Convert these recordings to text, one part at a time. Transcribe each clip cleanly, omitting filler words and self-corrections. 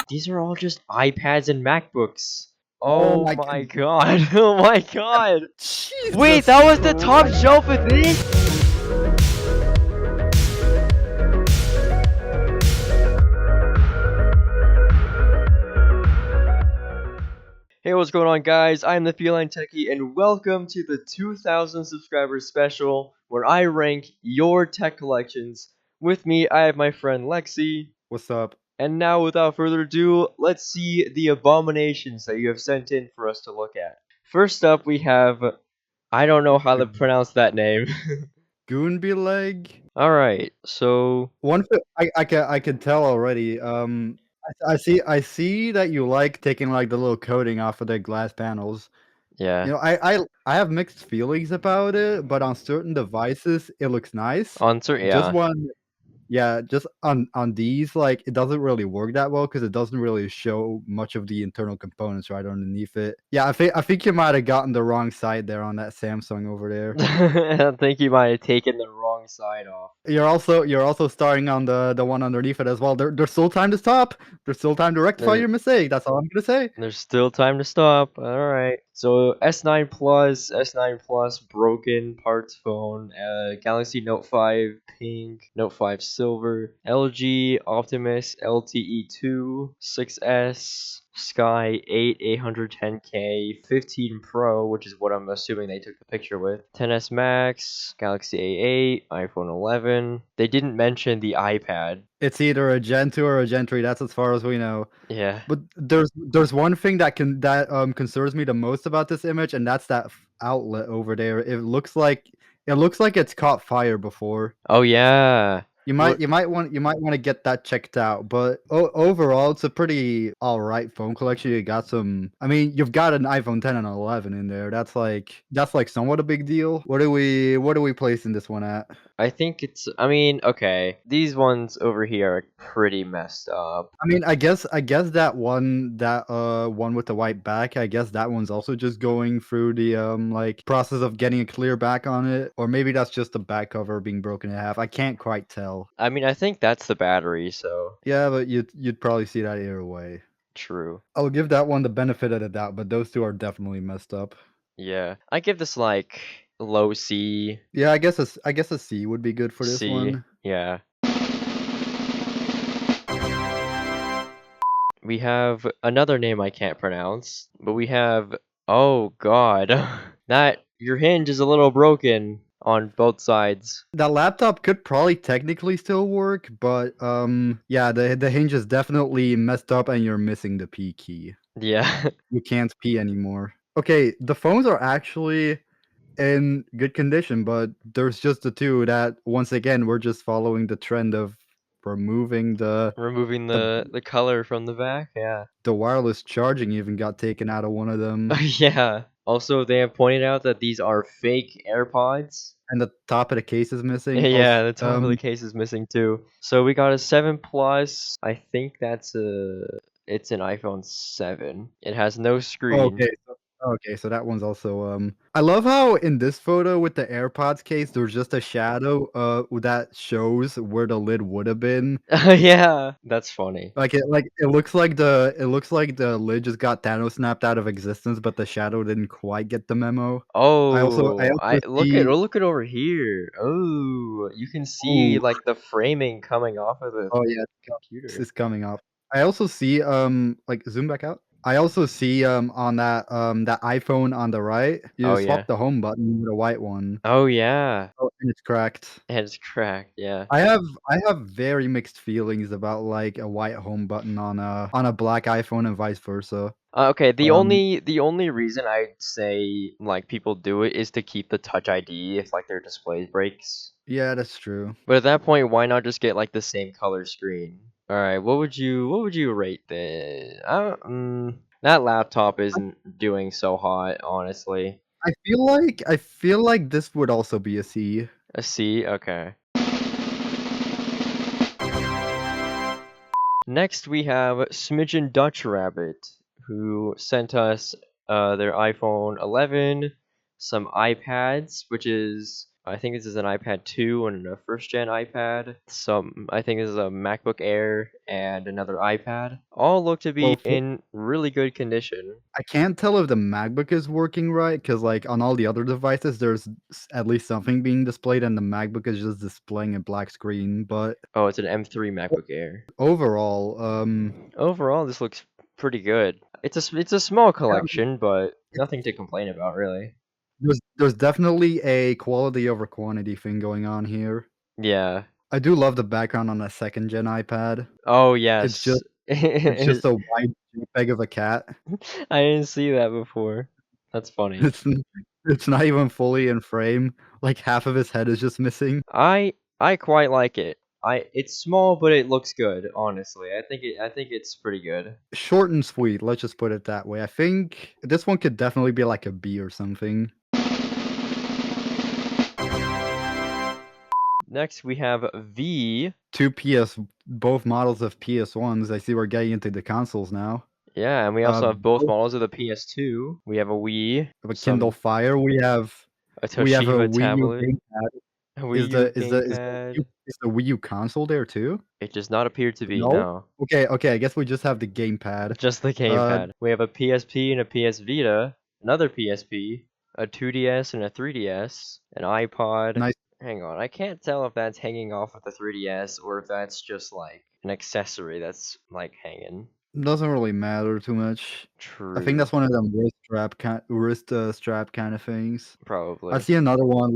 These are all just iPads and MacBooks. Oh Oh my my god. Oh my god. Jesus Wait, that was the top Christ. shelf of this? Hey, what's going on, guys? I'm the Feline Techie, and welcome to the 2,000 subscribers special, where I rank your tech collections. With me, I have my friend Lexi. What's up? And now, without further ado, let's see the abominations that you have sent in for us to look at. First up, we have... I don't know how to pronounce that name. Gunbileg. Alright, so... One thing I could tell already. I see that you like taking like the little coating off of the glass panels. Yeah. You know, I have mixed feelings about it, but on certain devices it looks nice. Just Yeah. one. Yeah, just on these, like, it doesn't really work that well because it doesn't really show much of the internal components right underneath it. Yeah, I think you might have gotten the wrong side there on that Samsung over there. I think you might have taken the wrong side off. You're also starting on the one underneath it as well. There's still time to stop. There's still time to rectify your mistake. That's all I'm gonna say. There's still time to stop. Alright. So S9 Plus, S9 Plus broken parts phone, Galaxy Note 5 pink, Note 5 silver, LG Optimus LTE2, 6S, Sky 8 810K, 15 Pro, which is what I'm assuming they took the picture with, 10S Max, Galaxy A8, iPhone 11. They didn't mention the iPad. It's either a Gen 2 or a Gen 3. That's as far as we know. Yeah. But there's one thing that concerns me the most about this image, and that's that outlet over there. It looks like it's caught fire before. Oh yeah. You might want to get that checked out. But overall, it's a pretty all right phone collection. You got some. I mean, you've got an iPhone 10 and 11 in there. That's like somewhat a big deal. What are we placing this one at? I think it's, I mean, okay, these ones over here are pretty messed up. I mean, I guess that one with the white back, I guess that one's also just going through the like process of getting a clear back on it, or maybe that's just the back cover being broken in half. I can't quite tell. I mean, I think that's the battery, so Yeah, but you'd probably see that either way. true. I'll give that one the benefit of the doubt, but those two are definitely messed up. Yeah, I give this like low C. Yeah, I guess a C would be good for this C, one. yeah. We have another name I can't pronounce, but we have, oh god, that your hinge is a little broken on both sides. That laptop could probably technically still work, but yeah, the hinge is definitely messed up and you're missing the P key. Yeah. You can't pee anymore. Okay, the phones are actually in good condition, but there's just the two that, once again, we're just following the trend of removing Removing the color from the back, yeah. the wireless charging even got taken out of one of them. Yeah. Also, they have pointed out that these are fake AirPods. And the top of the case is missing. Yeah, the top of the case is missing too. So we got a 7 Plus. I think it's an iPhone 7. It has no screen. Okay, so that one's also I love how in this photo with the AirPods case there's just a shadow that shows where the lid would have been. Yeah, that's funny. It looks like the lid just got Thanos snapped out of existence, but the shadow didn't quite get the memo. I Look at over here. Oh, you can see like the framing coming off of the computer. It's coming off. I also see like zoom back out. I also see on that iPhone on the right, you swap the home button with a white one. Oh yeah. Oh, and it's cracked. And it's cracked, yeah. I have very mixed feelings about like a white home button on a black iPhone and vice versa. Okay, the only reason I'd say like people do it is to keep the Touch ID if like their display breaks. Yeah, that's true. But at that point, why not just get like the same color screen? All right, what would you rate this? That laptop isn't doing so hot, honestly. I feel like this would also be a C. A C, okay. Next, we have Smidge and Dutch Rabbit, who sent us their iPhone 11, some iPads, which is I think this is an iPad 2 and a first gen iPad. I think this is a MacBook Air and another iPad. All look to be Well, in really good condition. I can't tell if the MacBook is working right because, like, on all the other devices, there's at least something being displayed, and the MacBook is just displaying a black screen. But Oh, it's an M3 MacBook Air. overall, Overall, this looks pretty good. It's a small yeah, collection, but nothing to complain about really. there's definitely a quality over quantity thing going on here. Yeah. I do love the background on a second gen iPad. Oh It's yes. just it's just a wide JPEG of a cat. I didn't see that before. That's funny. It's it's not even fully in frame. Like half of his head is just missing. I quite like it. It's small, but it looks good. Honestly, I think it's pretty good. Short and sweet, let's just put it that way. I think this one could definitely be like a B or something. Next, we have V. Two both models of PS1s. I see we're getting into the consoles now. Yeah, and we also have both Both models of the PS2. We have a Wii, of a Kindle some Fire. a We have a Toshiba Wii U tablet, gamepad. a Wii U gamepad. Is the Wii U console there too? It does not appear to be, No? no. Okay, I guess we just have the gamepad. Just the Uh, gamepad. We have a PSP and a PS Vita, another PSP, a 2DS and a 3DS, an iPod. nice. Hang on, I can't tell if that's hanging off of the 3DS or if that's just like an accessory that's like hanging. Doesn't really matter too much. I think True, that's one of them wrist strap kind of things. probably. I see another one,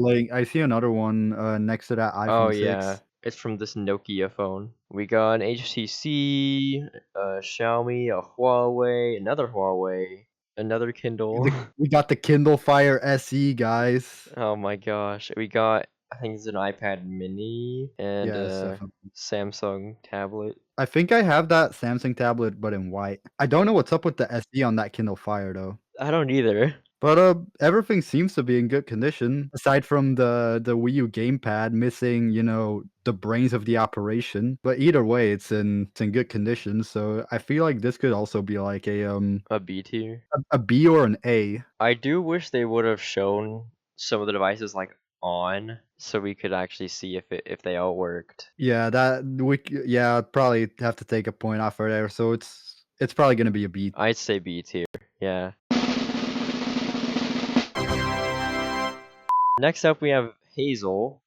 next to that Oh iPhone yeah, 6. it's from this Nokia phone. We got an HTC, a Xiaomi, a Huawei, another Huawei, another Kindle. We got the Kindle Fire SE, guys. Oh my gosh. We got, I think it's an iPad mini and Yes, a definitely. Samsung tablet. I think I have that Samsung tablet, but in white. I don't know what's up with the SE on that Kindle Fire, though. I don't either. But, everything seems to be in good condition, aside from the Wii U gamepad missing, the brains of the operation. But either way, it's in good condition, so I feel like this could also be like A B tier. a B or an A. I do wish they would have shown some of the devices like on so we could actually see if they all worked. Yeah, I'd probably have to take a point off for there, so it's probably gonna be a B. I'd say B tier. Yeah. Next up we have Hazel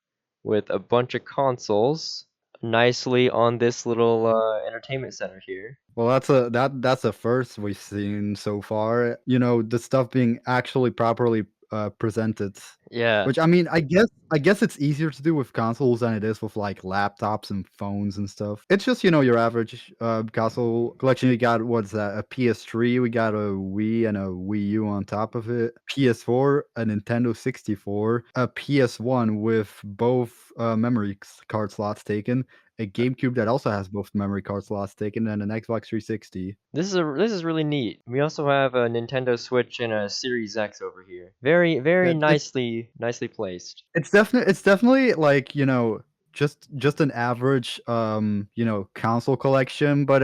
with a bunch of consoles nicely on this little entertainment center here. Well, that's a first we've seen so far. The stuff being actually properly presented. Yeah. Which I mean, I guess it's easier to do with consoles than it is with like laptops and phones and stuff. It's just your average console collection. You got what's that? A PS3, we got a Wii and a Wii U on top of it. PS4, a Nintendo 64, a PS1 with both card slots taken, a GameCube that also has both memory card slots taken, and an Xbox 360. This is really neat. We also have a Nintendo Switch and a Series X over here. Very Yeah, nicely placed. it's definitely like, just an average console collection, but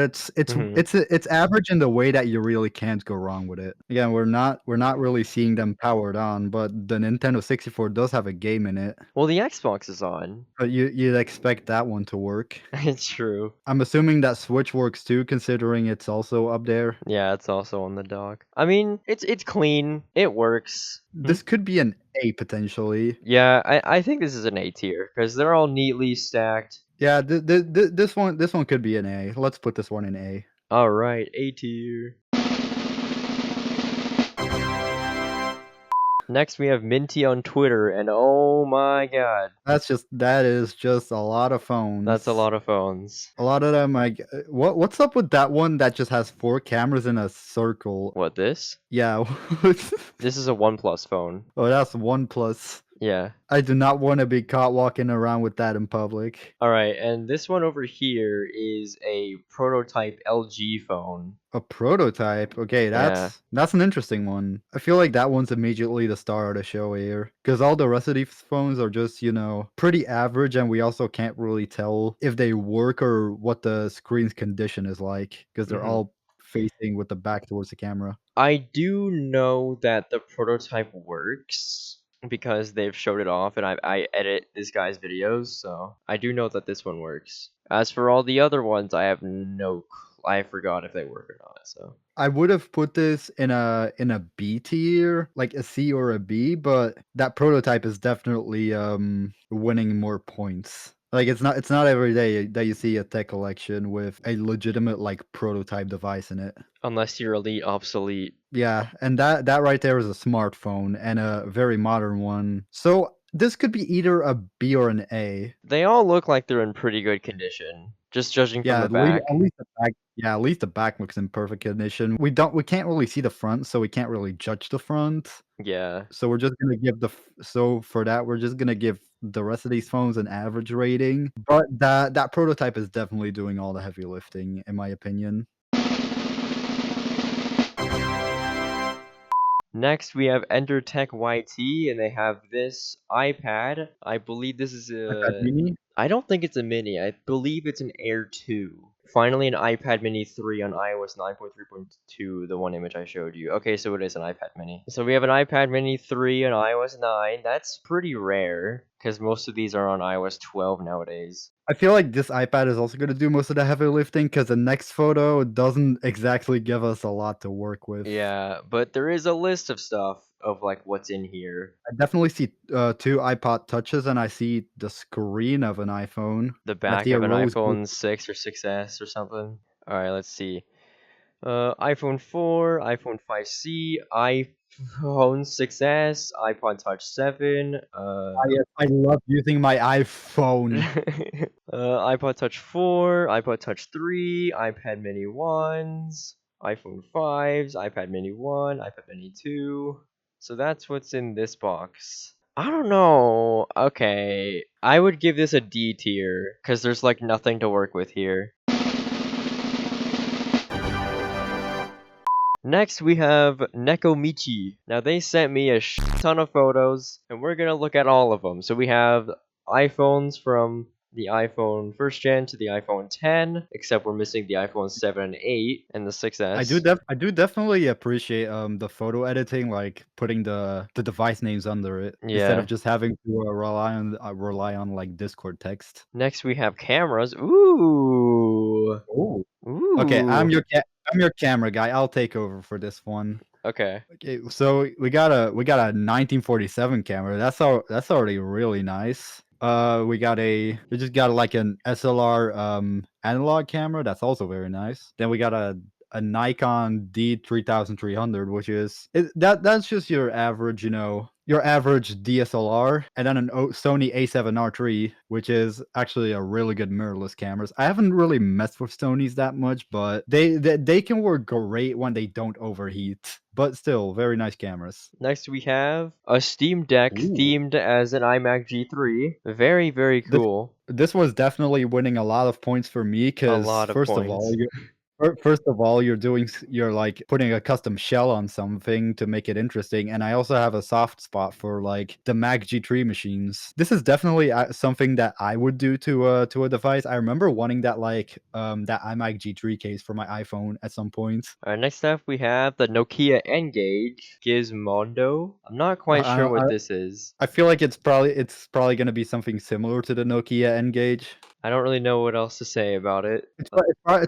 Hmm it's average in the way that you really can't go wrong with it. Again, we're not really seeing them powered on, but the Nintendo 64 does have a game in it. Well, the Xbox is on. But you'd expect that one to work. It's true. I'm assuming that Switch works too, considering it's also up there. Yeah, it's also on the dock. I mean, it's clean. It works. Hmm? This could be an A potentially. Yeah, I think this is an A tier because they're all neatly stacked. Yeah, this one could be an A. Let's put this one in A. All right, A tier. Next, we have Minty on Twitter, and oh my god, That is just a lot of that's a phones. lot of phones. A lot of them, what's up with that one that just has 4 cameras in a circle? What, this? Yeah. This is a OnePlus phone. Oh, that's OnePlus. Yeah. I do not want to be caught walking around with that in public. All right, and this one over here is a prototype LG phone. A prototype. Okay, Yeah. that's an interesting one. I feel like that one's immediately the star of the show here, because all the rest of these phones are just, pretty average, and we also can't really tell if they work or what the screen's condition is like, because they're hmm all facing with the back towards the camera. I do know that the prototype works. because they've showed it off, and I edit this guy's videos, so I do know that this one works. As for all the other ones, I have I forgot if they work or not. So I would have put this in a B tier, like a C or a B, but that prototype is definitely winning more points. Like it's not every day that you see a tech collection with a legitimate like prototype device in it. unless you're elite obsolete, Yeah, and that right there is a smartphone and a very modern one. So this could be either a B or an A. they all look like they're in pretty good condition, just judging from Yeah, the back. at least the back. Yeah, at least the back looks in perfect condition. We can't really see the front, so we can't really judge the front. Yeah. So we're just gonna give so for that, we're just gonna give the rest of these phones an average rating. But that prototype is definitely doing all the heavy lifting, in my opinion. Next, we have EnderTechYT, and they have this iPad. I believe this is iPad a. mini? I don't think it's a mini. I believe it's an Air 2. Finally, an iPad Mini 3 on iOS 9.3.2, the one image I showed you. Okay, so it is an iPad Mini. So we have an iPad Mini 3 on iOS 9. That's pretty rare, because most of these are on iOS 12 nowadays. I feel like this iPad is also gonna do most of the heavy lifting because the next photo doesn't exactly give us a lot to work with. Yeah, but there is a list of stuff of like what's in here. I definitely see two iPod touches and I see the screen of an iPhone. The And I back see a of an rose gold. iPhone 6 or 6S or something. Alright, let's see. iPhone 4, iPhone 5C, iPhone 6S, iPod Touch 7, I love using my iPhone. iPod Touch 4, iPod Touch 3, iPad Mini 1s, iPhone 5s, iPad Mini 1, iPad Mini 2. So that's what's in this box. I don't know. Okay, I would give this a D tier because there's like nothing to work with here. Next, we have NekoMichi. Now, they sent me a ton of photos, and we're gonna look at all of them. So we have iPhones from the iPhone 1st gen to the iPhone 10, except we're missing the iPhone 7 and 8 and the 6S. I do definitely appreciate the photo editing, like putting the device names under it instead of Yeah. just having to rely on like Discord text. Next, we have cameras. Ooh. Oh. Okay, Ooh. I'm your camera guy. I'll take over for this one. Okay. Okay, so we got a 1947 camera. That's already really nice. We just got like an SLR analog camera. That's also very nice. Then we got a Nikon D3300, which is that's just your average, your average DSLR, and then Sony A7R III, which is actually a really good mirrorless cameras. I haven't really messed with Sonys that much, but they can work great when they don't overheat. But still, very nice cameras. Next, we have a Steam Deck Ooh. themed as an iMac G3. Very, very This cool. this was definitely winning a lot of points for me A because lot of points. first of all, you're like putting a custom shell on something to make it interesting, and I also have a soft spot for like the Mac G3 machines. This is definitely something that I would do to a device. I remember wanting that iMac G3 case for my iPhone at some point. Alright, next up we have the Nokia N-Gage Gizmondo. I'm not quite sure I, what I this is. I feel like it's probably gonna be something similar to the Nokia N-Gage. I don't really know what else to say about it. It's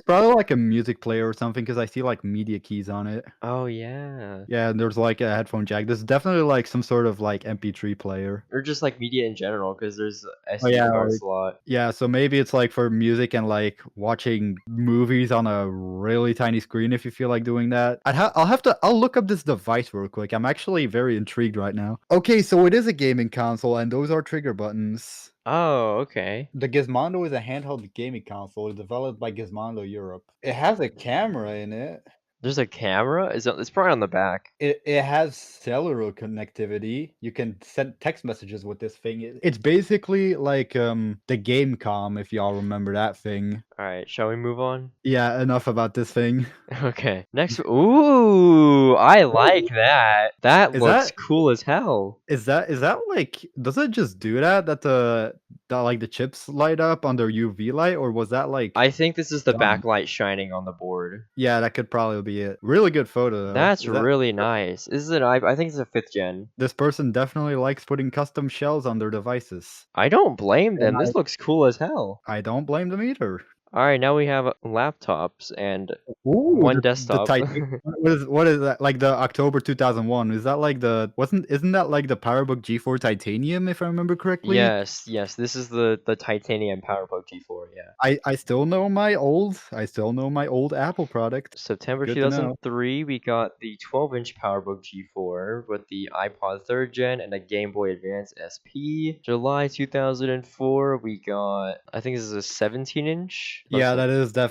probably like a music player or something because I see like media keys on it. Oh yeah. Yeah, and there's like a headphone jack. This is definitely like some sort of like MP3 player. Or just like media in general, because there's Oh SD yeah, card slot. yeah. So maybe it's like for music and like watching movies on a really tiny screen if you feel like doing that. I'll look up this device real quick. I'm actually very intrigued right now. Okay, so it is a gaming console, and those are trigger buttons. Oh, okay. The Gizmondo is a handheld gaming console developed by Gizmondo Europe. It has a camera in it. There's a camera? It's probably on the back. It has cellular connectivity. You can send text messages with this thing. It's basically like the Gamecom, if y'all remember that thing. Alright, shall we move on? Yeah, enough about this thing. Okay. Next, ooh, I like Ooh. that. That Is looks that cool as hell. is that like does it just do that? That the like the chips light up under UV light, or was that like I think this is the dumb? backlight shining on the board. Yeah, that could probably be it. Really good photo though. That's Is that really nice. This is an I think it's a 5th gen. this person definitely likes putting custom shells on their devices, I don't blame and them. This looks cool as hell. I don't blame them either. All right, now we have laptops and Ooh, one the desktop. Titan. What is that? Like the October 2001? Is that like the wasn't isn't that like the PowerBook G4 Titanium if I remember correctly? Yes, yes, this is the titanium PowerBook G4, yeah. I still know my old Apple product. September Good to know. 2003, we got the 12-inch PowerBook G4 with the iPod 3rd Gen and a Game Boy Advance SP. July 2004, we got, I think this is a 17-inch. Yeah, that is a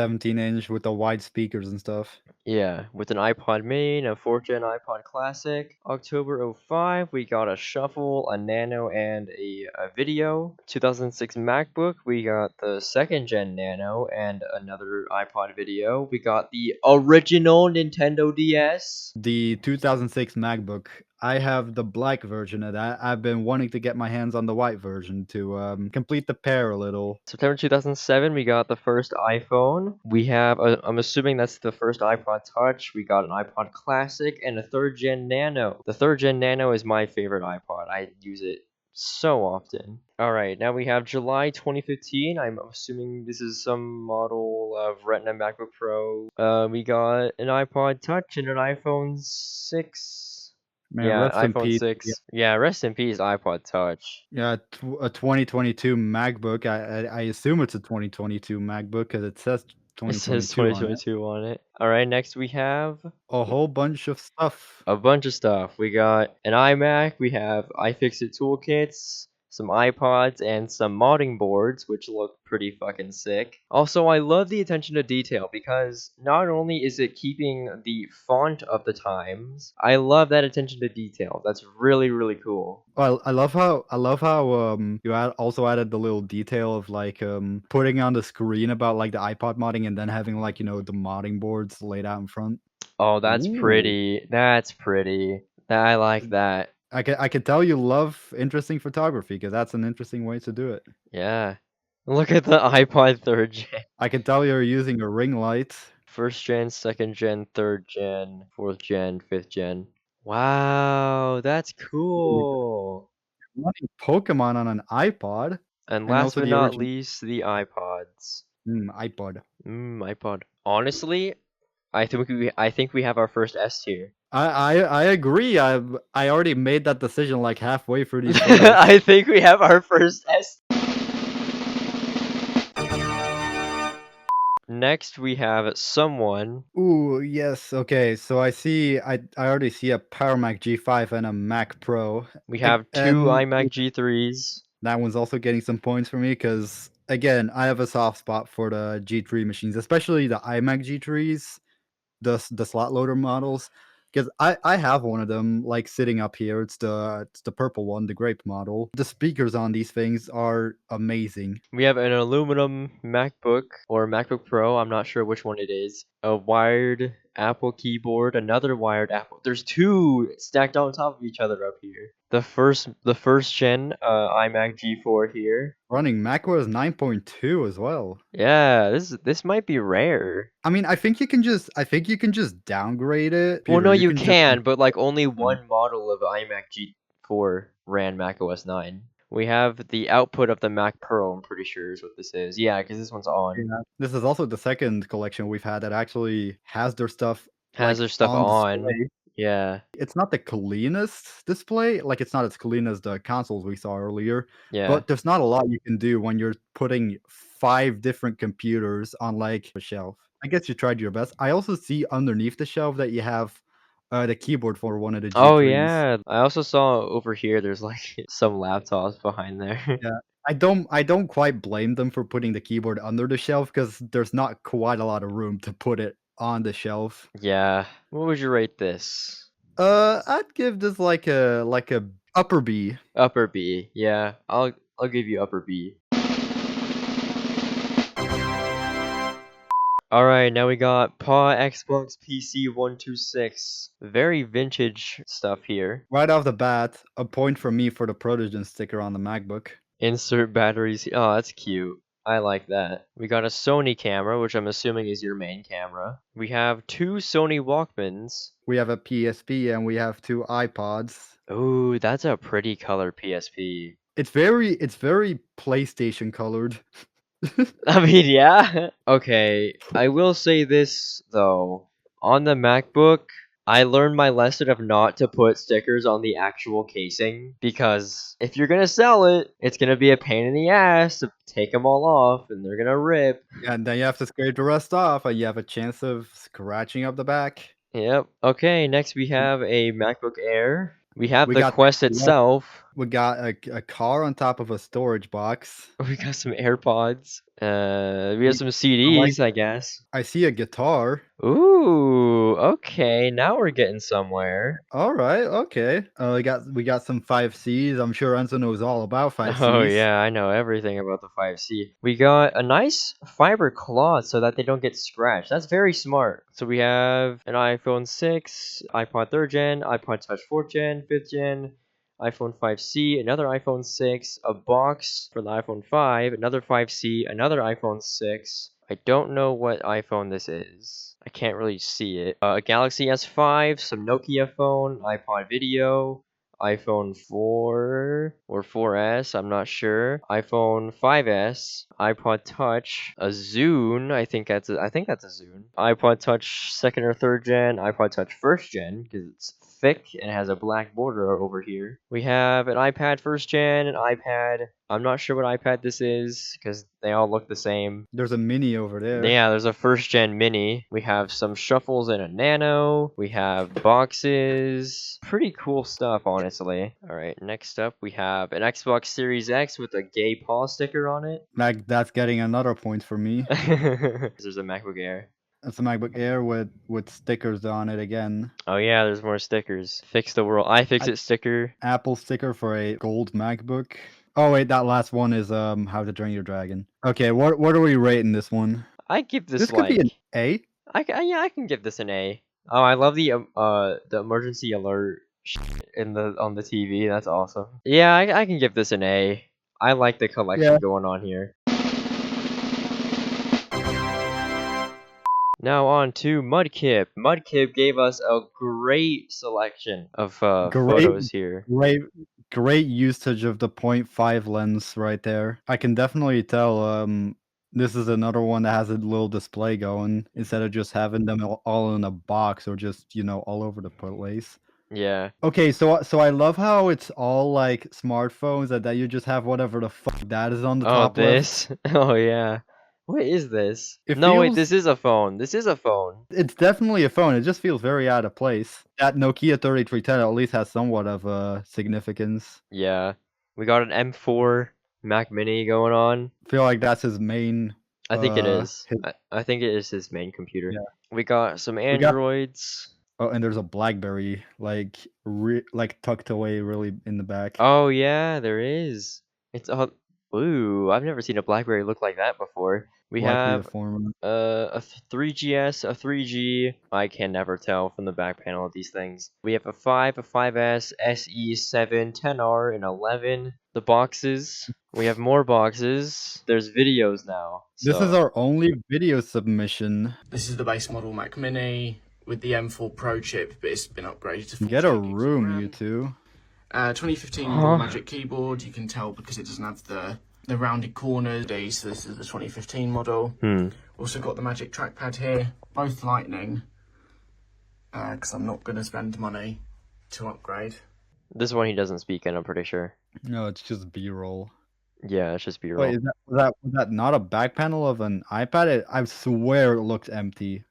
17-inch with the wide speakers and stuff. Yeah, with an iPod Mini, a 4th Gen iPod Classic. October '05, we got a Shuffle, a Nano, and a Video. 2006 MacBook, we got the 2nd Gen Nano and another iPod Video. We got the original Nintendo DS. The 2006 MacBook. I have the black version of that. I've been wanting to get my hands on the white version to complete the pair a little. September 2007, we got the first iPhone. We have, I'm assuming that's the first iPod Touch. We got an iPod Classic and a 3rd Gen Nano. The 3rd Gen Nano is my favorite iPod. I use it so often. Alright, now we have July 2015. I'm assuming this is some model of Retina MacBook Pro. We got an iPod Touch and an iPhone 6. Man, Yeah, rest in iPhone peace. 6. Yeah, rest in peace, iPod Touch. Yeah, a 2022 MacBook. I assume it's a 2022 MacBook because it says It says 2022 on it. 2022 on it. Alright, next we have A whole bunch of stuff. a bunch of stuff. We got an iMac, we have iFixit toolkits, some iPods, and some modding boards, which look pretty fucking sick. Also, I love the attention to detail because not only is it keeping the font of the times, I love that attention to detail. That's really, really cool. Well, I love how you also added the little detail of like putting on the screen about like the iPod modding and then having like the modding boards laid out in front. Oh, that's Ooh. pretty. That's pretty. I like that. I can tell you love interesting photography because that's an interesting way to do it. Yeah. Look at the iPod 3rd Gen. I can tell you're using a ring light. 1st gen, 2nd gen, 3rd gen, 4th gen, 5th gen. Wow, that's cool. Running Pokemon on an iPod, And and last also but the not original least, the iPods. iPod. iPod. Honestly, I think we have our first S tier. I agree. I already made that decision like halfway through these photos. I think we have our first S. Next, we have someone. Ooh, yes. Okay, so I already see a Power Mac G5 and a Mac Pro. We have two And iMac G3s. that one's also getting some points for me because again, I have a soft spot for the G3 machines, especially the iMac G3s, the slot loader models. Because I have one of them like sitting up here. It's the purple one, the grape model. The speakers on these things are amazing. We have an aluminum MacBook or MacBook Pro. I'm not sure which one it is. A wired Apple keyboard, another wired Apple. There's two stacked on top of each other up here. The first gen iMac G4 here. Running macOS 9.2 as well. Yeah, this might be rare. I mean, I think you can just downgrade it. Well, Peter, no, you you can just can, but like only Mm. one model of iMac G4 ran macOS 9. We have the output of the Mac Pro. I'm pretty sure is what this is. Yeah, because this one's on. Yeah. This is also the second collection we've had that actually has their stuff Has like their stuff on on. display. Yeah, It's not the cleanest display, like it's not as clean as the consoles we saw earlier, yeah. but there's not a lot you can do when you're putting 5 different computers on like a shelf. I guess you tried your best. I also see underneath the shelf that you have the keyboard for one of the Oh G3s. yeah, I also saw over here. There's like some laptops behind there. Yeah. I don't quite blame them for putting the keyboard under the shelf because there's not quite a lot of room to put it on the shelf. Yeah. What would you rate this? I'd give this like a upper B. Upper B. Yeah, I'll give you upper B. All right, now we got Pawxboxpc 126. Very vintage stuff here. Right off the bat, a point for me for the Protogen sticker on the MacBook. Insert batteries. Oh, that's cute. I like that. We got a Sony camera, which I'm assuming is your main camera. We have two Sony Walkmans. We have a PSP and we have two iPods. Ooh, that's a pretty color PSP. It's very PlayStation colored. I mean, yeah. Okay, I will say this though. On the MacBook, I learned my lesson of not to put stickers on the actual casing because if you're gonna sell it, it's gonna be a pain in the ass to take them all off and they're gonna rip. And then you have to scrape the rust off and you have a chance of scratching up the back. Yep. Okay, next we have a MacBook Air. We have We the got Quest itself. we got a car on top of a storage box. We got some AirPods. We have some I CDs, I guess. I see a guitar. Ooh, okay, now we're getting somewhere. All right, okay. We got some 5Cs. I'm sure Enzo knows all about 5Cs. Oh yeah, I know everything about the 5C. We got a nice fiber cloth so that they don't get scratched. That's very smart. So we have an iPhone 6, iPod 3rd gen, iPod Touch 4th gen, 5th gen, iPhone 5C, another iPhone 6, a box for the iPhone 5, another 5C, another iPhone 6. I don't know what iPhone this is. I can't really see it. A Galaxy S5, some Nokia phone, iPod video, iPhone 4 or 4S, I'm not sure. iPhone 5S, iPod Touch, a Zune, I think that's a Zune. iPod Touch 2nd or 3rd gen, iPod Touch 1st gen because it's thick and has a black border over here. We have an iPad 1st gen, an iPad. I'm not sure what iPad this is because they all look the same. There's a mini over there. Yeah, there's a 1st gen mini. We have some shuffles and a nano. We have boxes. Pretty cool stuff, honestly. Alright, next up we have an Xbox Series X with a gay paw sticker on it. That's getting another point for me. There's a MacBook Air. It's a MacBook Air with stickers on it again. Oh yeah, there's more stickers. Fix the world. iFixit sticker. Apple sticker for a gold MacBook. Oh wait, that last one is How to Train Your Dragon. Okay, what are we rating this one? I give this This could be an A. yeah, I can give this an A. Oh, I love the emergency alert on the TV. That's awesome. Yeah, I can give this an A. I like the collection Yeah. going on here. Now on to Mudkip. Mudkip gave us a great selection of photos here. Great usage of the 0.5 lens right there. I can definitely tell this is another one that has a little display going instead of just having them all in a box or just, all over the place. Yeah. Okay, so I love how it's all like smartphones and that you just have whatever the fuck that is on the top left. This? Oh yeah. What is this? It No, wait, feels- this is a phone. This is a phone. It's definitely a phone. It just feels very out of place. That Nokia 3310 at least has somewhat of significance. Yeah. We got an M4 Mac Mini going on. I feel like that's his main. I think it is. his- I think it is his main computer. Yeah. We got some got- Androids. Oh, and there's a BlackBerry like tucked away really in the back. Oh yeah, there is. It's all. Ooh, I've never seen a BlackBerry look like that before. We Likely have the former. a 3GS, a 3G. I can never tell from the back panel of these things. We have a 5, a 5S, SE, 7, 10R, and 11. The boxes. We have more boxes. There's videos now. This is our only video submission. This is the base model Mac Mini with the M4 Pro chip, but it's been upgraded to 4 Get a gigs of room, RAM. you two. 2015 model Magic Keyboard. You can tell because it doesn't have the rounded corners. So this is the 2015 model. Also got the Magic Trackpad here. Both Lightning. Because I'm not going to spend money to upgrade. This one he doesn't speak in, I'm pretty sure. No, it's just B-roll. Yeah, it's just B-roll. Wait, was that not a back panel of an iPad? I swear it looked empty.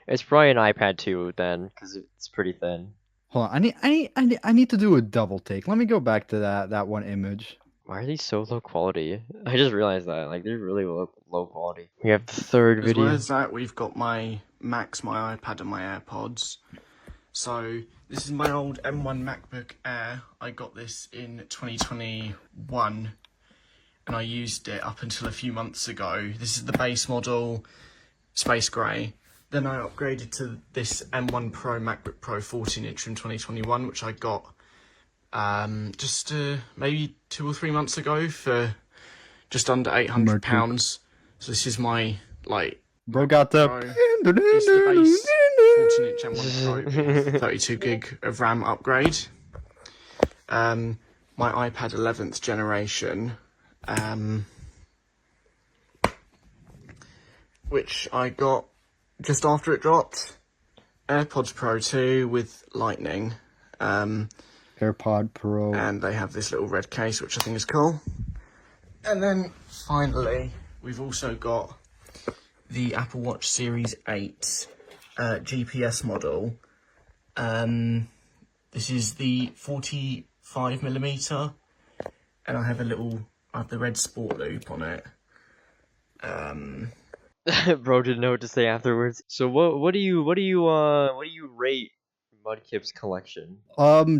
It's probably an iPad 2 then, because it's pretty thin. Hold on, I need to do a double take. Let me go back to that one image. Why are these so low quality? I just realized that. Like, they're really low quality. We have the third As video. well as that, we've got my Macs, my iPad, and my AirPods. So this is my old M1 MacBook Air. I got this in 2021, and I used it up until a few months ago. This is the base model, space grey. Then I upgraded to this M1 Pro MacBook Pro 14-inch from 2021, which I got just maybe 2 or 3 months ago for just under £800. So this is my like Bro got the. Pro. It's the base 14-inch M1 Pro with 32 gig of RAM upgrade. My iPad 11th generation, which I got just after it dropped. AirPods Pro 2 with Lightning. AirPod Pro. And they have this little red case, which I think is cool. And then finally, we've also got the Apple Watch Series 8 GPS model. This is the 45mm, and I have the red sport loop on it. Bro didn't know what to say afterwards. So what do you rate Mudkip's collection?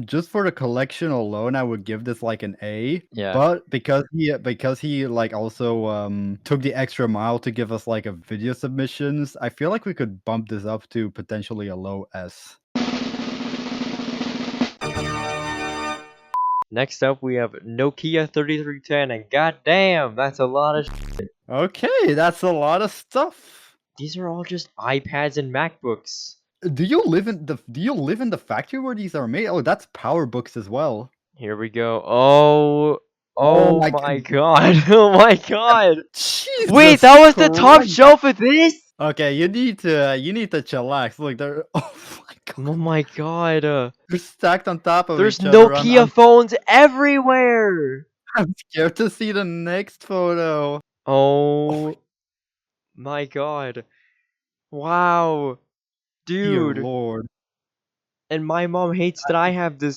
Just for the collection alone, I would give this like an A. Yeah. But because he like also took the extra mile to give us like a video submissions, I feel like we could bump this up to potentially a low S. Next up, we have Nokia 3310, and goddamn, that's a lot of shit. Okay, that's a lot of stuff. These are all just iPads and MacBooks. Do you live in the factory where these are made? Oh, that's PowerBooks as well. Here we go. Oh my my god. Oh my god. Jesus Wait, that was the top Christ. shelf of this? Okay, you need to chillax. Look, they're Oh my god. they're stacked on top of There's each other. Nokia phones everywhere. I'm scared to see the next photo. Oh my god. Wow. Dear Dude. Lord. And my mom hates that I have the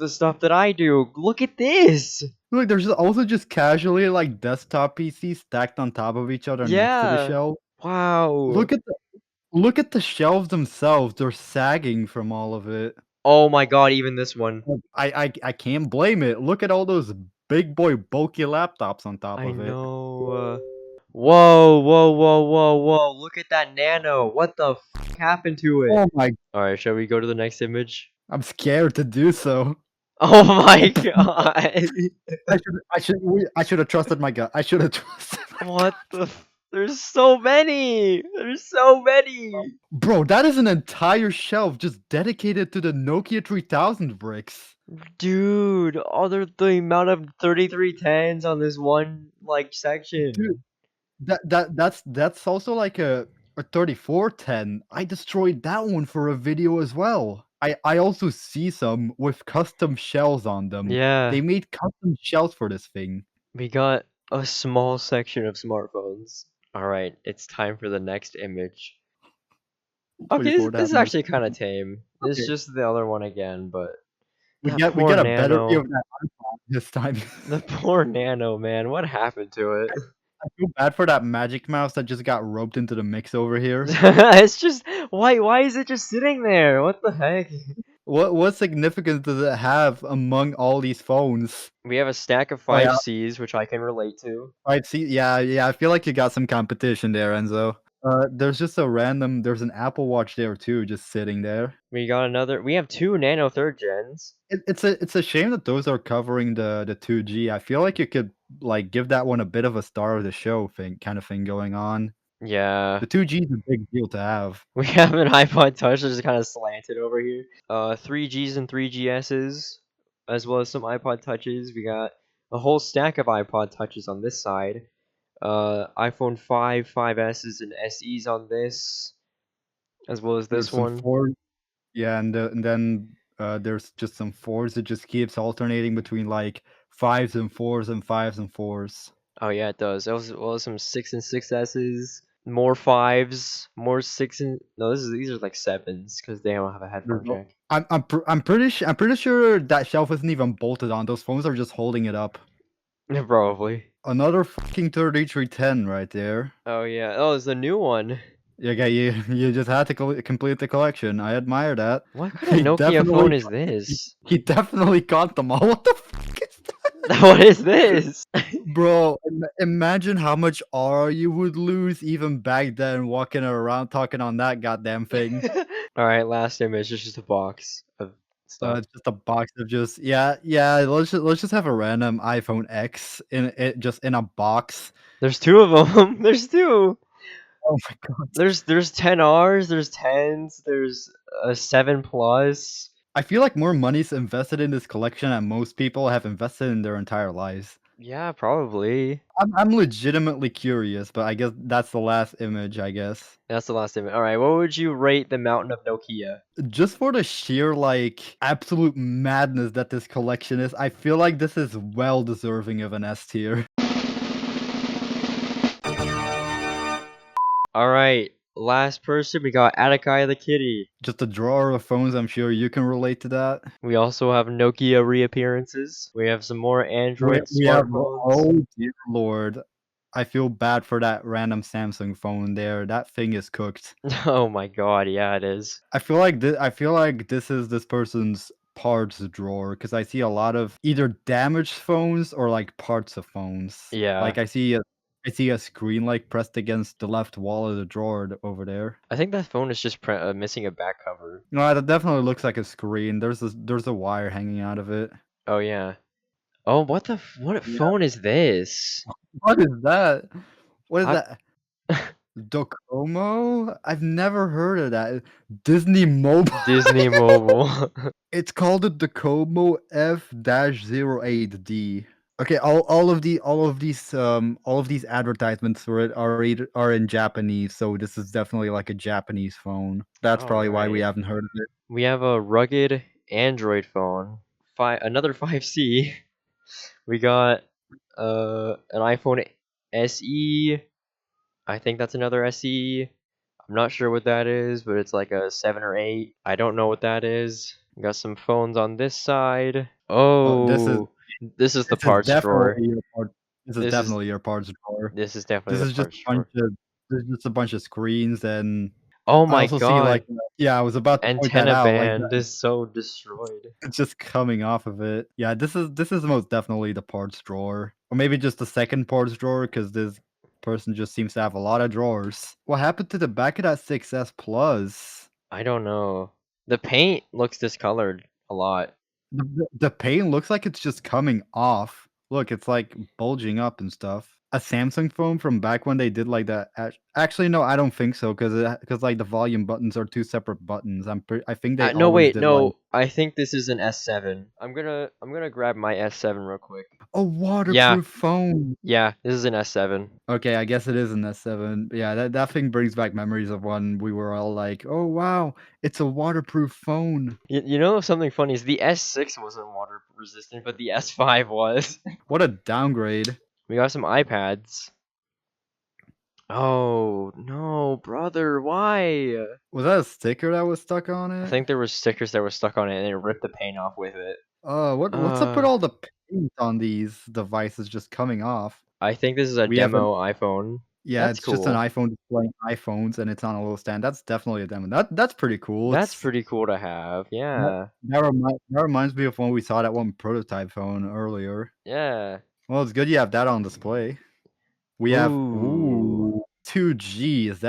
stuff that I do. Look at this. Look, there's also just casually like desktop PCs stacked on top of each other next to the Yeah. shelf. Wow. Look at the shelves themselves. They're sagging from all of it. Oh my god, even this one. I can't blame it. Look at all those big boy bulky laptops on top I of it. know. Whoa. Look at that Nano. What the f happened to it? Oh my! Alright, shall we go to the next image? I'm scared to do so. Oh my god. I should have trusted my gut. I should have trusted. What the f There's so many. There's so many. Bro, that is an entire shelf just dedicated to the Nokia 3000 bricks. Dude, the amount of 3310s on this one like section. Dude, that's also like a 3410. I destroyed that one for a video as well. I also see some with custom shells on them. Yeah. They made custom shells for this thing. We got a small section of smartphones. Alright, it's time for the next image. Okay, this is actually kind of tame. This is just the other one again, but we that get poor a better Nano. view of that iPhone this time. The poor Nano, man. What happened to it? I feel bad for that Magic Mouse that just got roped into the mix over here. It's just why is it just sitting there? What the heck? What significance does it have among all these phones? We have a stack of Oh, yeah. 5Cs, which I can relate to. 5C, yeah, I feel like you got some competition there, Enzo. There's just there's an Apple Watch there too, just sitting there. We have two Nano 3rd gens. It's a shame that those are covering the 2G. I feel like you could like give that one a bit of a star of the show kind of thing going on. Yeah. The 2G is a big deal to have. We have an iPod Touch that's just kind of slanted over here. 3Gs and 3GSs, as well as some iPod Touches. We got a whole stack of iPod Touches on this side. iPhone 5, 5Ss, and SEs on this, as well as this one. Yeah, and then there's just some 4s. It just keeps alternating between like 5s and 4s and 5s and 4s. Oh yeah, it does. There was well, some 6 and 6Ss, more 5s, more 6 and no, these are like 7s because they don't have a headphone jack. I'm pretty sure that shelf isn't even bolted on. Those phones are just holding it up. Probably. Another fucking 3310 right there. Oh yeah. Oh, it's a new one. Yeah, you just had to complete the collection. I admire that. What kind of Nokia phone is this? He definitely caught them all. What the fuck is that? What is this? Bro, imagine how much R you would lose even back then walking around talking on that goddamn thing. Alright, last image. It's just a box of stuff. It's just a box of just yeah. Let's just have a random iPhone X in it, just in a box. There's two of them. There's two. Oh my god! There's 10Rs. There's 10s. There's a 7 Plus. I feel like more money's invested in this collection than most people have invested in their entire lives. Yeah, probably. I'm legitimately curious, but I guess that's the last image. I guess. That's the last image. All right, what would you rate the Mountain of Nokia? Just for the sheer like absolute madness that this collection is, I feel like this is well deserving of an S tier. All right, last person, we got AttakaiTheKitty. Just a drawer of phones, I'm sure you can relate to that. We also have Nokia reappearances. We have some more Android We have smartphones. oh dear lord. I feel bad for that random Samsung phone there. That thing is cooked. Oh my god, yeah, it is. I feel like this is this person's parts drawer because I see a lot of either damaged phones or like parts of phones. Yeah. Like I see a screen like pressed against the left wall of the drawer over there. I think that phone is just missing a back cover. No, that definitely looks like a screen. There's a wire hanging out of it. Oh yeah. Oh, what what Yeah. phone is this? What is that? What is I- that? Docomo? I've never heard of that. Disney Mobile. Disney Mobile. It's called the Docomo F-08D. Okay, all of these advertisements for it are in Japanese, so this is definitely like a Japanese phone. That's probably why we Alright. haven't heard of it. We have a rugged Android phone. Another 5C. We got an iPhone SE. I think that's another SE. I'm not sure what that is, but it's like a 7 or 8. I don't know what that is. We got some phones on this side. This is Oh, this is the this is parts drawer. definitely your part. This is This is definitely your parts drawer. this is definitely This the is just parts a bunch drawer. of There's just a bunch of screens, and Oh I my also see like god. yeah, I was about to point that Antenna out. Like band is so destroyed. it's just coming off of it. Yeah, this is most definitely the parts drawer, or maybe just the second parts drawer because this person just seems to have a lot of drawers. What happened to the back of that 6S Plus? I don't know. The paint looks discolored a lot. The paint looks like it's just coming off. Look, it's like bulging up and stuff. A Samsung phone from back when they did like that. Actually, no, I don't think so because like the volume buttons are two separate buttons. I think they No, always wait, did like no. I think this is an S7. I'm gonna grab my S7 real quick. a waterproof phone. Yeah, this is an S7. Okay, I guess it is an S7. Yeah, that thing brings back memories of when we were all like, "Oh wow, it's a waterproof phone." You know something funny is the S6 wasn't water resistant, but the S5 was. What a downgrade. We got some iPads. Oh no, brother, why? Was that a sticker that was stuck on I it? think there were stickers that were stuck on it and it ripped the paint off with it. What's up with all the paint on these devices just coming off? I think this is a We have demo iPhone. Yeah, That's it's just an cool. iPhone displaying iPhones and it's on a little stand. That's definitely a demo. That's pretty cool. That's pretty cool to have. Yeah. That reminds me of when we saw that one prototype phone earlier. Yeah. Well, it's good you have that on display. We have Ooh. 2Gs.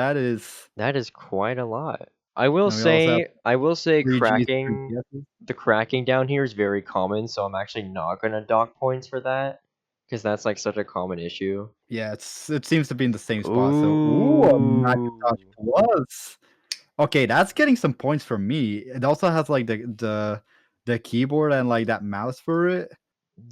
That is quite a lot. I will and we also have say 3Gs, cracking 3GSs. the cracking down here is very common, so I'm actually not gonna dock points for that. Because that's like such a common issue. Yeah, it seems to be in the same spot. So, a Macintosh Ooh. Plus. Okay, that's getting some points from me. It also has like the keyboard and like that mouse for it.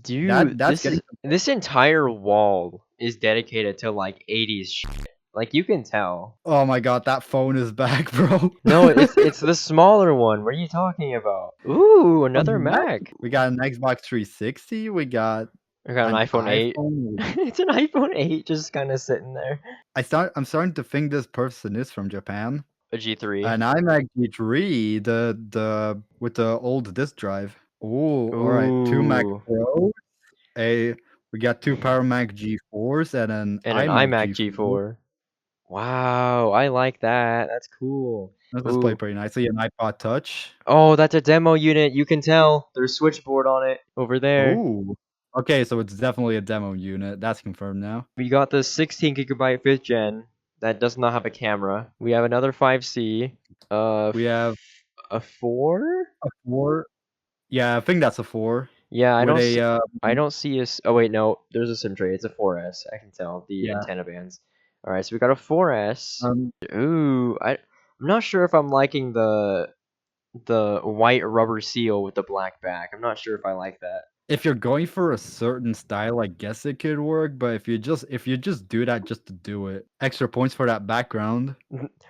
Dude, That's getting this entire wall is dedicated to like 80s shit. Like you can tell. Oh my god, that phone is back, bro. No, it's the smaller one. What are you talking about? Ooh, another Mac. We got an Xbox 360. We got I got an an iPhone 8. iPhone. It's an iPhone 8 just kind of sitting there. I'm starting to think this person is from Japan. A G3. An iMac G3, the with the old disk drive. Oh, all right. Two Mac Ooh. Pros. We got two Power Mac G4s and an And an iMac iMac G4. G4. Wow, I like that. That's cool. That's displayed Ooh. pretty nicely. An iPod Touch. Oh, that's a demo unit. You can tell. There's switchboard on it over there. Oh, okay. So it's definitely a demo unit. That's confirmed now. We got the 16 gigabyte 5th gen that does not have a camera. We have another 5C. We have A 4? a 4. Yeah, I think that's a 4 Yeah, with I don't see a. Oh wait, no, there's a SIM tray. It's a 4S. I can tell the yeah. antenna bands. All right, so we got a 4S. Um, Ooh, I'm not sure if I'm liking the white rubber seal with the black back. I'm not sure if I like that. if you're going for a certain style, I guess it could work, but if you just do that just to do it, extra points for that background.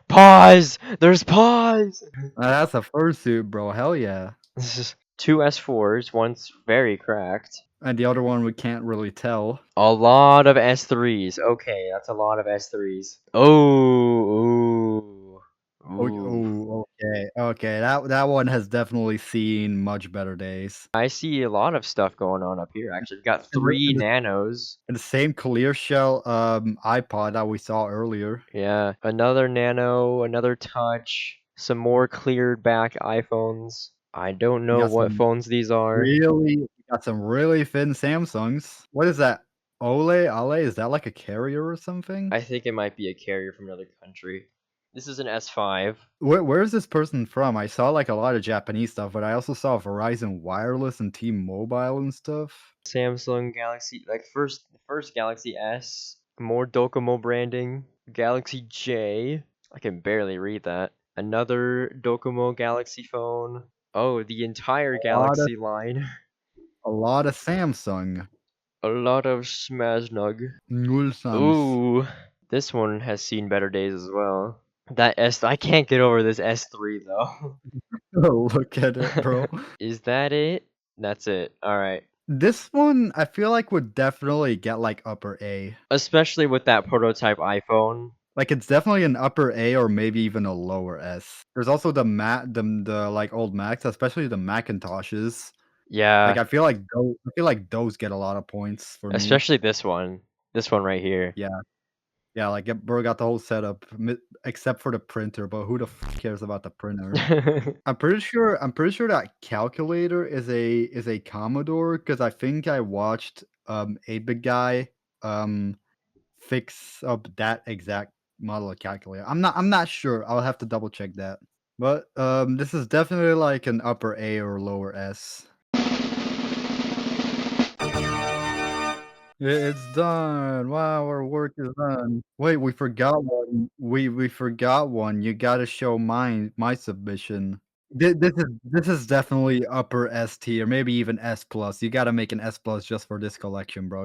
Pause. There's pause. That's a fursuit, bro. Hell yeah. This is two S4s. One's very cracked. And the other one we can't really tell. A lot of S3s. Okay, that's a lot of S3s. Oh, ooh. Okay. That one has definitely seen much better days. I see a lot of stuff going on up here. Actually, we've got And the, 3 and the, nanos. and the same clear shell iPod that we saw earlier. Yeah, another nano, another touch, some more cleared back iPhones. I don't We know got what some phones these are. we got some really thin Samsungs. What is that? Ale? Is that like a carrier or something? I think it might be a carrier from another country. This is an S5. Where is this person from? I saw like a lot of Japanese stuff, but I also saw Verizon Wireless and T-Mobile and stuff. Samsung Galaxy, like first Galaxy S, more Docomo branding. Galaxy J, I can barely read that. Another Docomo Galaxy phone. Oh, the entire A lot of Galaxy line. a lot of Samsung. A lot of Smashnug. Mulsams. Ooh, this one has seen better days as well. I can't get over this S3 though. Oh, look at it, bro. Is that it? That's it. All right. This one I feel like would definitely get like upper A. Especially with that prototype iPhone. Like it's definitely an upper A or maybe even a lower S. There's also the like old Macs, especially the Macintoshes. Like Yeah, I feel like those get a lot of points for me. especially this one. This one right here. Yeah. Yeah, like bro got the whole setup except for the printer, but who the cares about the printer? I'm pretty sure that calculator is a Commodore because I think I watched 8-bit guy fix up that exact model of calculator. I'm not sure. I'll have to double check that. But this is definitely like an upper A or lower S. It's done. Wow, our work is done. Wait, we forgot one. We forgot one. You gotta show my submission. This is definitely upper S tier, maybe even S plus. You gotta make an S plus just for this collection, bro.